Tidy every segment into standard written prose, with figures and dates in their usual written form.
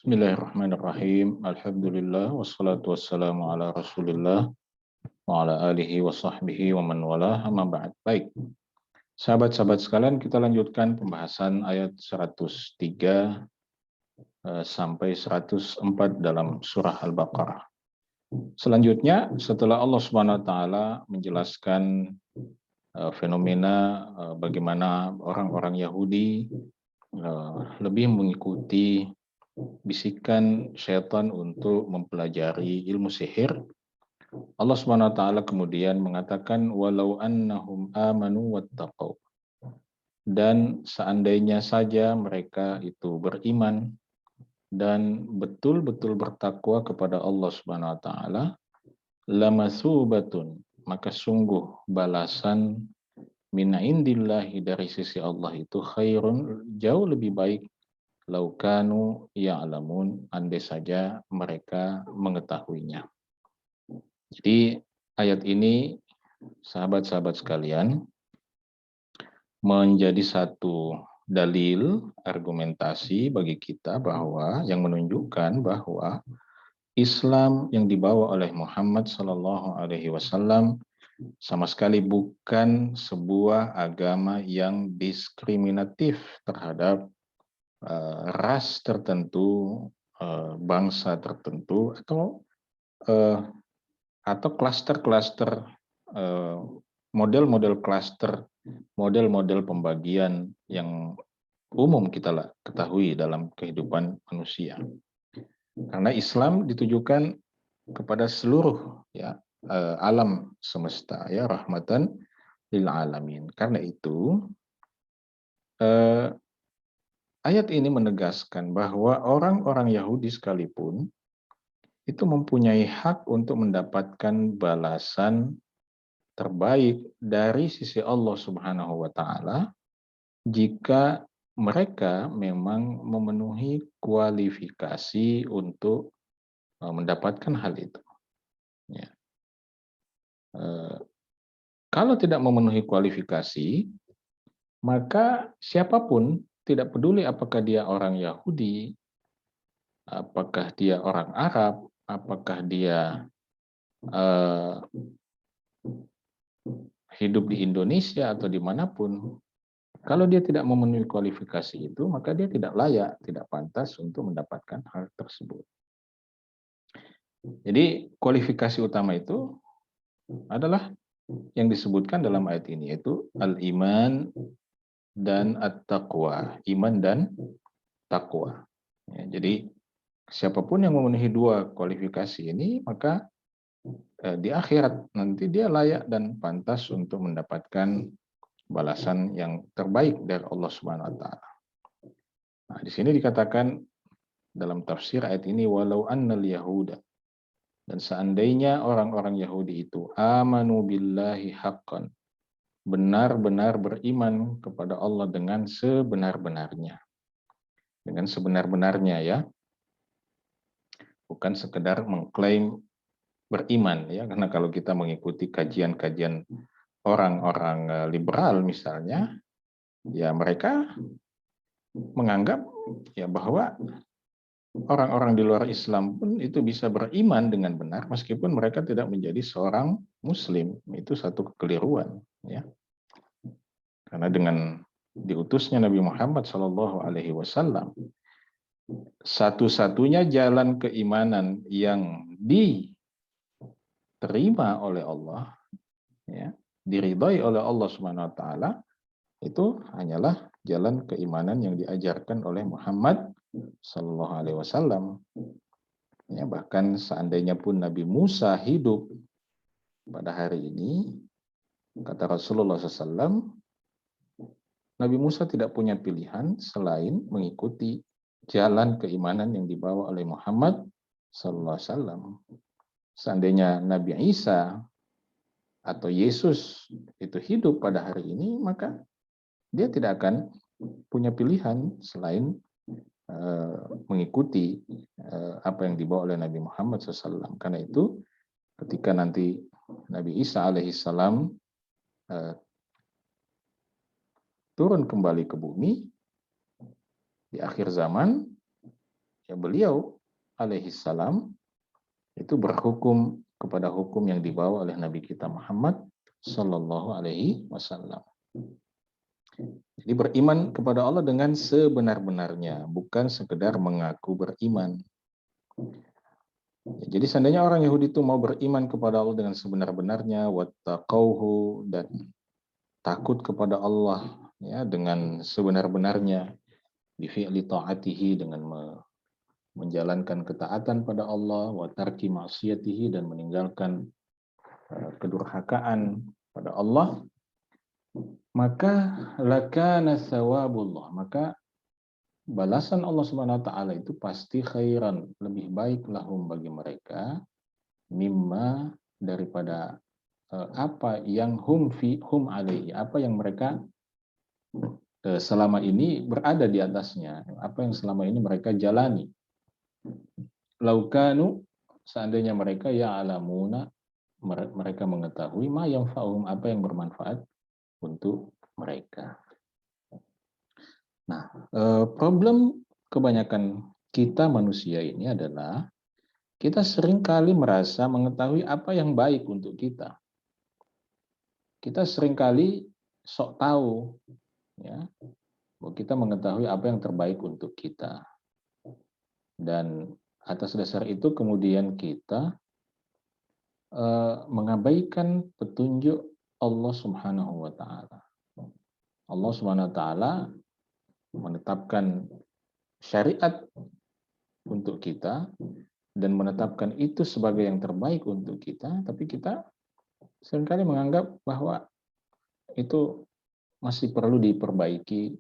Bismillahirrahmanirrahim. Alhamdulillah wassalatu wassalamu ala Rasulillah wa ala alihi wa sahbihi wa man walah amma ba'd. Baik. Sahabat-sahabat sekalian, kita lanjutkan pembahasan ayat 103 sampai 104 dalam surah Al-Baqarah. Selanjutnya, setelah Allah Subhanahu wa taala menjelaskan fenomena bagaimana orang-orang Yahudi lebih mengikuti bisikan syaitan untuk mempelajari ilmu sihir, Allah Subhanahu wa taala kemudian mengatakan walau annahum amanu wattaqau, dan seandainya saja mereka itu beriman dan betul-betul bertakwa kepada Allah Subhanahu wa taala, lamatsubatun, maka sungguh balasan min indillahi, dari sisi Allah itu khairun, jauh lebih baik, laukanu ya'lamun, andai saja mereka mengetahuinya. Jadi ayat ini, sahabat-sahabat sekalian, menjadi satu dalil argumentasi bagi kita bahwa yang menunjukkan bahwa Islam yang dibawa oleh Muhammad Sallallahu Alaihi Wasallam sama sekali bukan sebuah agama yang diskriminatif terhadap ras tertentu, bangsa tertentu, atau klaster-klaster, model-model klaster, model-model pembagian yang umum kita ketahui dalam kehidupan manusia. Karena Islam ditujukan kepada seluruh alam semesta, rahmatan lil alamin. Karena itu ayat ini menegaskan bahwa orang-orang Yahudi sekalipun itu mempunyai hak untuk mendapatkan balasan terbaik dari sisi Allah Subhanahu wa taala jika mereka memang memenuhi kualifikasi untuk mendapatkan hal itu. Ya. Kalau tidak memenuhi kualifikasi, maka siapapun, tidak peduli apakah dia orang Yahudi, apakah dia orang Arab, apakah dia hidup di Indonesia atau dimanapun, kalau dia tidak memenuhi kualifikasi itu, maka dia tidak layak, tidak pantas untuk mendapatkan hal tersebut. Jadi kualifikasi utama itu adalah yang disebutkan dalam ayat ini, yaitu al-iman dan at-taqwa, iman dan takwa. Ya, jadi siapapun yang memenuhi dua kualifikasi ini, maka di akhirat nanti dia layak dan pantas untuk mendapatkan balasan yang terbaik dari Allah Subhanahu wa taala. Nah, di sini dikatakan dalam tafsir ayat ini walau annal yahuda, dan seandainya orang-orang Yahudi itu amanu billahi haqqan, benar-benar beriman kepada Allah dengan sebenar-benarnya. Dengan sebenar-benarnya, ya. Bukan sekedar mengklaim beriman, ya, karena kalau kita mengikuti kajian-kajian orang-orang liberal misalnya, ya mereka menganggap ya bahwa orang-orang di luar Islam pun itu bisa beriman dengan benar meskipun mereka tidak menjadi seorang muslim. Itu satu kekeliruan, ya. Karena dengan diutusnya Nabi Muhammad SAW, satu-satunya jalan keimanan yang diterima oleh Allah, ya, diridhai oleh Allah Subhanahu wa taala, itu hanyalah jalan keimanan yang diajarkan oleh Muhammad Sallallahu Alaihi Wasallam. Ya, bahkan seandainya pun Nabi Musa hidup pada hari ini, kata Rasulullah SAW, Nabi Musa tidak punya pilihan selain mengikuti jalan keimanan yang dibawa oleh Muhammad Sallallahu Alaihi Wasallam. Seandainya Nabi Isa atau Yesus itu hidup pada hari ini, maka dia tidak akan punya pilihan selain mengikuti apa yang dibawa oleh Nabi Muhammad SAW. Karena itu ketika nanti Nabi Isa alaihissalam turun kembali ke bumi di akhir zaman, Ya, beliau alaihi salam itu berhukum kepada hukum yang dibawa oleh Nabi kita Muhammad Sallallahu Alaihi Wasallam. Jadi beriman kepada Allah dengan sebenar-benarnya, bukan sekedar mengaku beriman. Jadi seandainya orang Yahudi itu mau beriman kepada Allah dengan sebenar-benarnya, wattaqauhu, dan takut kepada Allah ya dengan sebenar-benarnya, bi fi'li ta'atihi, dengan menjalankan ketaatan pada Allah, wa tarki ma'siyatihi, dan meninggalkan kedurhakaan pada Allah, maka lakana thawabullah, maka balasan Allah Subhanahu wa taala itu pasti khairan, lebih baik lahum, bagi mereka, mimma, daripada apa yang hum alaihi, apa yang mereka selama ini berada di atasnya, apa yang selama ini mereka jalani. Laukanu, seandainya mereka ya'lamuna, mereka mengetahui, ma yanfa'uhum, apa yang bermanfaat untuk mereka. Nah, problem kebanyakan kita manusia ini adalah kita seringkali merasa mengetahui apa yang baik untuk kita. Kita seringkali sok tahu, ya, bahwa kita mengetahui apa yang terbaik untuk kita. Dan atas dasar itu kemudian kita mengabaikan petunjuk Allah Subhanahu wa taala. Allah Subhanahu wa taala menetapkan syariat untuk kita dan menetapkan itu sebagai yang terbaik untuk kita, tapi kita seringkali menganggap bahwa itu masih perlu diperbaiki,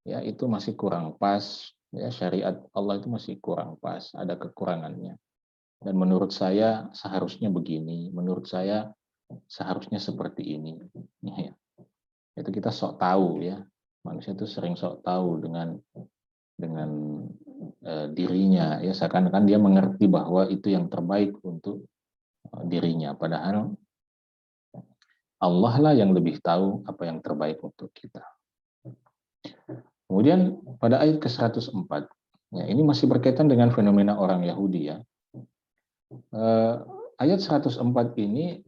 ya, itu masih kurang pas, ya, syariat Allah itu masih kurang pas, ada kekurangannya. Dan menurut saya seharusnya begini, menurut saya seharusnya seperti ini. Ya, itu kita sok tahu, ya. Manusia itu sering sok tahu dengan dirinya, ya, seakan-akan dia mengerti bahwa itu yang terbaik untuk dirinya, padahal Allah lah yang lebih tahu apa yang terbaik untuk kita. Kemudian pada ayat ke-104, ya, ini masih berkaitan dengan fenomena orang Yahudi, ya. Ayat 104 ini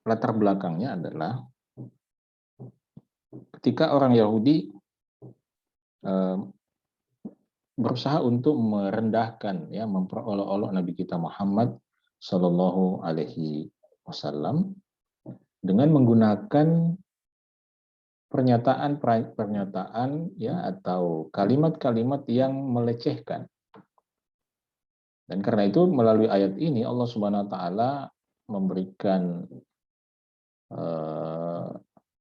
latar belakangnya adalah ketika orang Yahudi berusaha untuk merendahkan, ya, memperolok-olok Nabi kita Muhammad Shallallahu Alaihi Wasallam dengan menggunakan pernyataan, ya, atau kalimat-kalimat yang melecehkan. Dan karena itu melalui ayat ini Allah Subhanahu Wa Taala memberikan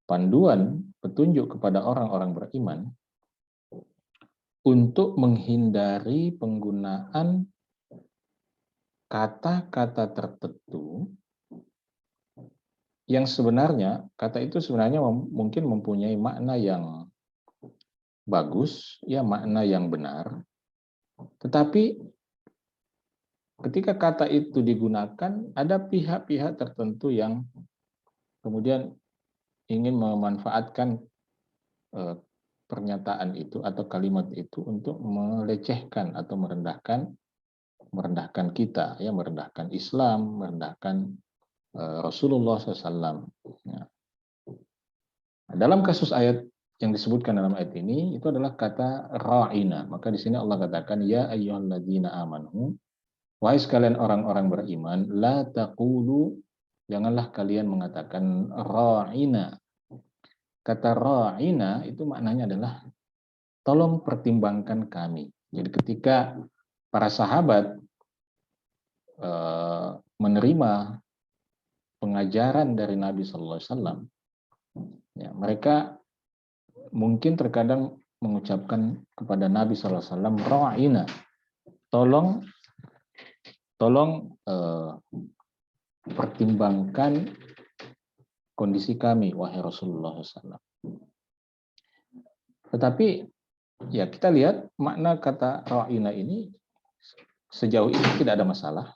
panduan, petunjuk kepada orang-orang beriman untuk menghindari penggunaan kata-kata tertentu yang sebenarnya, kata itu sebenarnya mungkin mempunyai makna yang bagus, ya, makna yang benar. Tetapi ketika kata itu digunakan, ada pihak-pihak tertentu yang kemudian ingin memanfaatkan pernyataan itu atau kalimat itu untuk melecehkan atau merendahkan kita, ya, merendahkan Islam, merendahkan Rasulullah SAW. Ya. Dalam kasus ayat yang disebutkan dalam ayat ini itu adalah kata ra'ina. Maka di sini Allah katakan, ya ayyuhalladzina amanu, wahai sekalian orang-orang beriman, la taqulu, janganlah kalian mengatakan ra'ina. Kata ra'ina itu maknanya adalah tolong pertimbangkan kami. Jadi ketika para sahabat menerima pengajaran dari Nabi Sallallahu Alaihi Wasallam, ya, mereka mungkin terkadang mengucapkan kepada Nabi Sallallahu Alaihi Wasallam, ra'ina, tolong pertimbangkan kondisi kami, wahai Rasulullah SAW. Tetapi ya kita lihat makna kata ra'ina ini sejauh ini tidak ada masalah.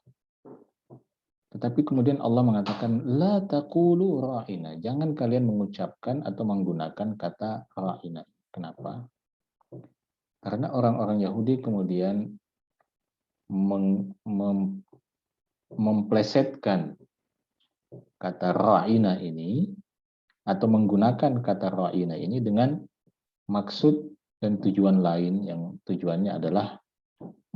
Tetapi kemudian Allah mengatakan, la taqulu ra'ina, jangan kalian mengucapkan atau menggunakan kata ra'ina. Kenapa? Karena orang-orang Yahudi kemudian memplesetkan kata ra'ina ini atau menggunakan kata ra'ina ini dengan maksud dan tujuan lain yang tujuannya adalah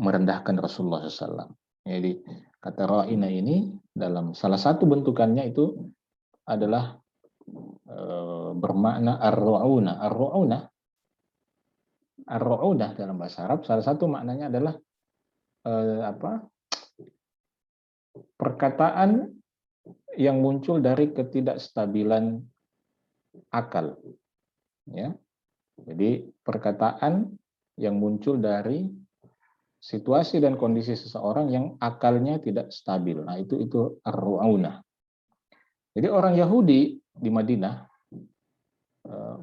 merendahkan Rasulullah SAW. Jadi kata ra'ina ini dalam salah satu bentukannya itu adalah bermakna ar-ru'una. Ar-ru'una dalam bahasa Arab salah satu maknanya adalah perkataan yang muncul dari ketidakstabilan akal, ya. Jadi perkataan yang muncul dari situasi dan kondisi seseorang yang akalnya tidak stabil. Nah, itu ar-ru'aunah. Jadi orang Yahudi di Madinah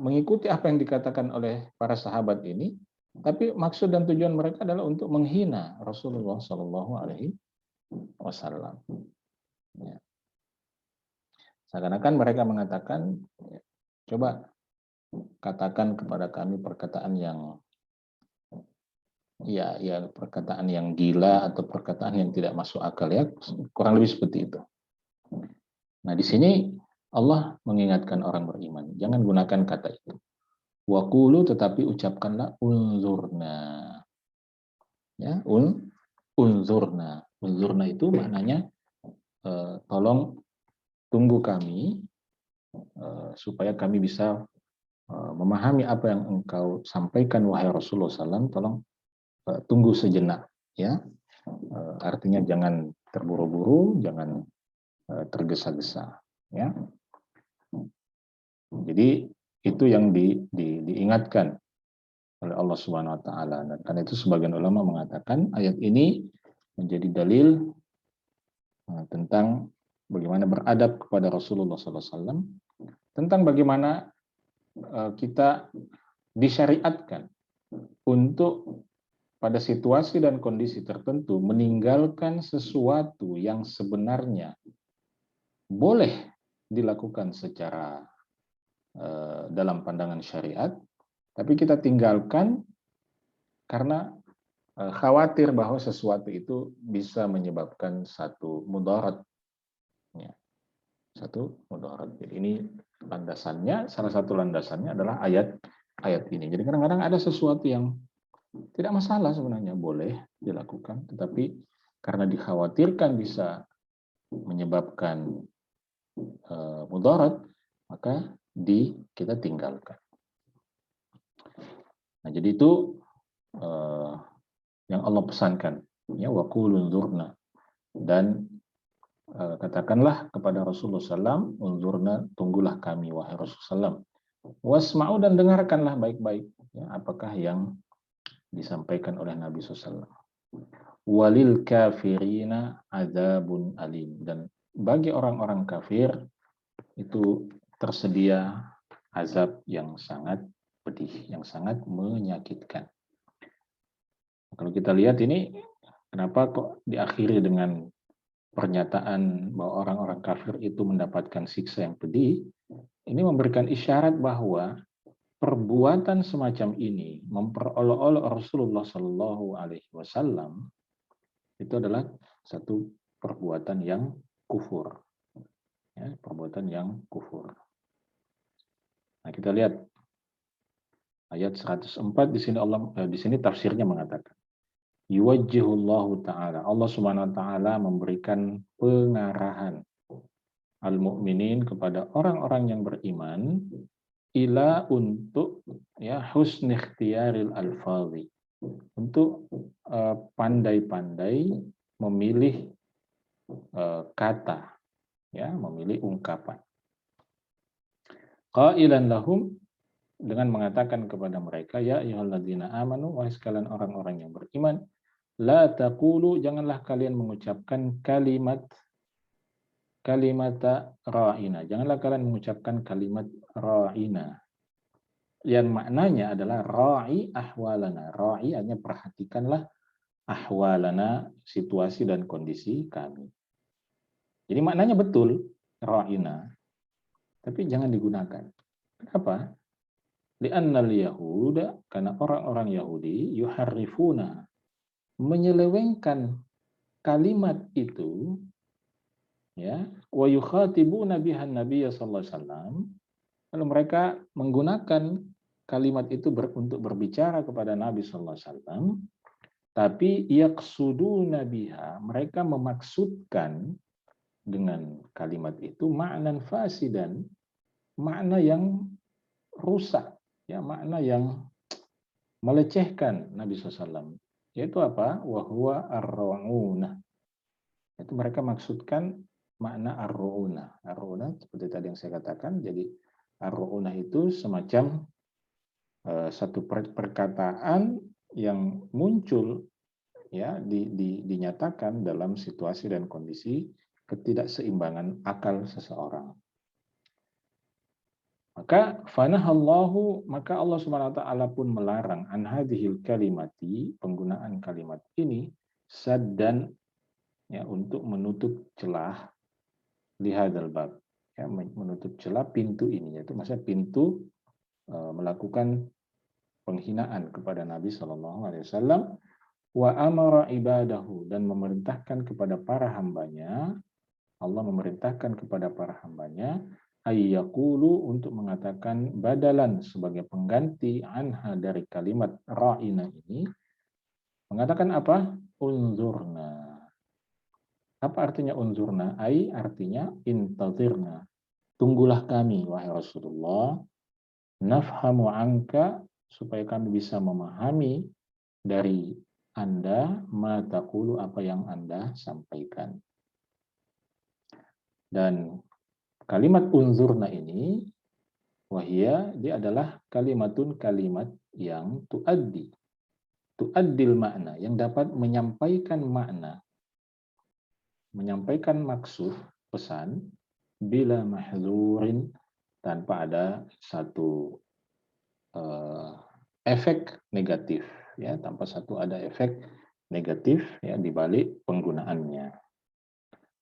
mengikuti apa yang dikatakan oleh para sahabat ini, tapi maksud dan tujuan mereka adalah untuk menghina Rasulullah Shallallahu Alaihi Wasallam. Ya. Seakan-akan mereka mengatakan, coba katakan kepada kami perkataan yang perkataan yang gila atau perkataan yang tidak masuk akal, ya, kurang lebih seperti itu. Nah, di sini Allah mengingatkan orang beriman, jangan gunakan kata itu. Waqulu, tetapi ucapkanlah unzurna. Ya, unzurna. Unzurna itu maknanya tolong tunggu kami supaya kami bisa memahami apa yang engkau sampaikan wahai Rasulullah SAW. Tolong tunggu sejenak, ya. Artinya jangan terburu-buru, jangan tergesa-gesa, ya. Jadi itu yang diingatkan oleh Allah Subhanahu Wa Taala. Dan karena itu sebagian ulama mengatakan ayat ini menjadi dalil tentang bagaimana beradab kepada Rasulullah SAW, tentang bagaimana kita disyariatkan untuk pada situasi dan kondisi tertentu meninggalkan sesuatu yang sebenarnya boleh dilakukan secara dalam pandangan syariat, tapi kita tinggalkan karena khawatir bahwa sesuatu itu bisa menyebabkan satu mudarat. Ya, satu mudarat. Jadi ini landasannya, salah satu landasannya adalah ayat ini. Jadi kadang-kadang ada sesuatu yang tidak masalah sebenarnya, boleh dilakukan, tetapi karena dikhawatirkan bisa menyebabkan mudarat, maka kita tinggalkan. Nah, jadi itu yang Allah pesankan, ya, waqulu unzurna, dan katakanlah kepada Rasulullah SAW, unzurna, tunggulah kami wahai Rasulullah SAW. Wasma'u, dan dengarkanlah baik-baik, ya, apakah yang disampaikan oleh Nabi SAW. Walil kafirina adzabun alim, dan bagi orang-orang kafir itu tersedia azab yang sangat pedih, yang sangat menyakitkan. Kalau kita lihat ini, kenapa kok diakhiri dengan pernyataan bahwa orang-orang kafir itu mendapatkan siksa yang pedih? Ini memberikan isyarat bahwa perbuatan semacam ini, memperolok-olok Rasulullah Shallallahu Alaihi Wasallam, itu adalah satu perbuatan yang kufur, ya, perbuatan yang kufur. Nah, kita lihat ayat 104 di sini tafsirnya mengatakan, yuwajjihullahu ta'ala, Allah Subhanahu wa taala memberikan pengarahan al-mu'minin kepada orang-orang yang beriman ila, untuk, ya, husni ikhtiyaril alfadhi, untuk pandai-pandai memilih kata, ya, memilih ungkapan. Qailan lahum, dengan mengatakan kepada mereka, ya ayyuhalladzina amanu, wahai sekalian orang-orang yang beriman, la taqulu, janganlah kalian mengucapkan kalimata ra'ina. Janganlah kalian mengucapkan kalimat ra'ina. Yang maknanya adalah ra'i ahwalana. Ra'i artinya perhatikanlah ahwalana, situasi dan kondisi kami. Jadi maknanya betul, ra'ina. Tapi jangan digunakan. Kenapa? Li'annal yahuda, karena orang-orang Yahudi yuharrifuna, menyelewengkan kalimat itu, ya, wa yukhatibuna biha Nabiy sallallahu alaihi wasallam, lalu mereka menggunakan kalimat itu untuk berbicara kepada Nabi sallallahu alaihi wasallam, tapi yaqsuduna biha, mereka memaksudkan dengan kalimat itu maknan fasidan, makna yang rusak, ya, makna yang melecehkan Nabi SAW. Yaitu apa? Wahwa ar-ru'unah. Itu mereka maksudkan makna ar-ru'unah. Ar-ru'unah seperti tadi yang saya katakan, jadi ar-ru'unah itu semacam satu perkataan yang muncul, ya, dinyatakan dalam situasi dan kondisi ketidakseimbangan akal seseorang. Maka fanahallahu, maka Allah Subhanahu wa taala pun melarang an hadhil kalimati, penggunaan kalimat ini saddan, ya, untuk menutup celah lihadzal bab, ya, menutup celah pintu ini, yaitu maksudnya pintu melakukan penghinaan kepada Nabi Shallallahu alaihi wasallam, wa amara ibadahu, dan memerintahkan kepada para hambanya, Allah memerintahkan kepada para hambanya ayyaqulu, untuk mengatakan badalan, sebagai pengganti anha, dari kalimat ra'ina ini, mengatakan apa? Unzurna. Apa artinya unzurna? Ai, artinya intazirna. Tunggulah kami, wahai Rasulullah, nafhamu anka, supaya kami bisa memahami dari Anda, ma taqulu, apa yang Anda sampaikan. Dan kalimat unzurna ini, wahia, dia adalah kalimat yang tuaddil makna, yang dapat menyampaikan makna, menyampaikan maksud pesan, bila mahzurin, tanpa ada satu efek negatif, ya, tanpa ada efek negatif, ya, di balik penggunaannya.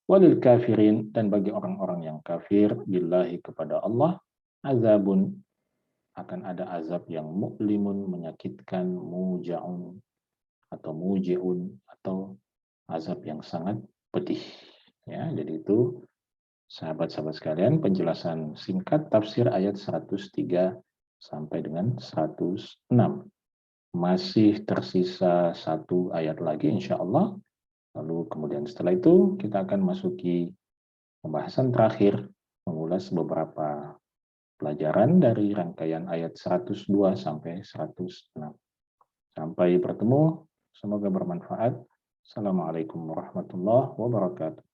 Walil kafirin, dan bagi orang-orang yang kafir billahi, kepada Allah, azabun, akan ada azab yang mu'limun, menyakitkan, muja'un atau muji'un, atau azab yang sangat pedih. Ya, jadi itu sahabat-sahabat sekalian, penjelasan singkat tafsir ayat 103 sampai dengan 106. Masih tersisa satu ayat lagi insya Allah. Lalu kemudian setelah itu kita akan masuki pembahasan terakhir, mengulas beberapa pelajaran dari rangkaian ayat 102 sampai 106. Sampai bertemu, semoga bermanfaat. Assalamualaikum warahmatullahi wabarakatuh.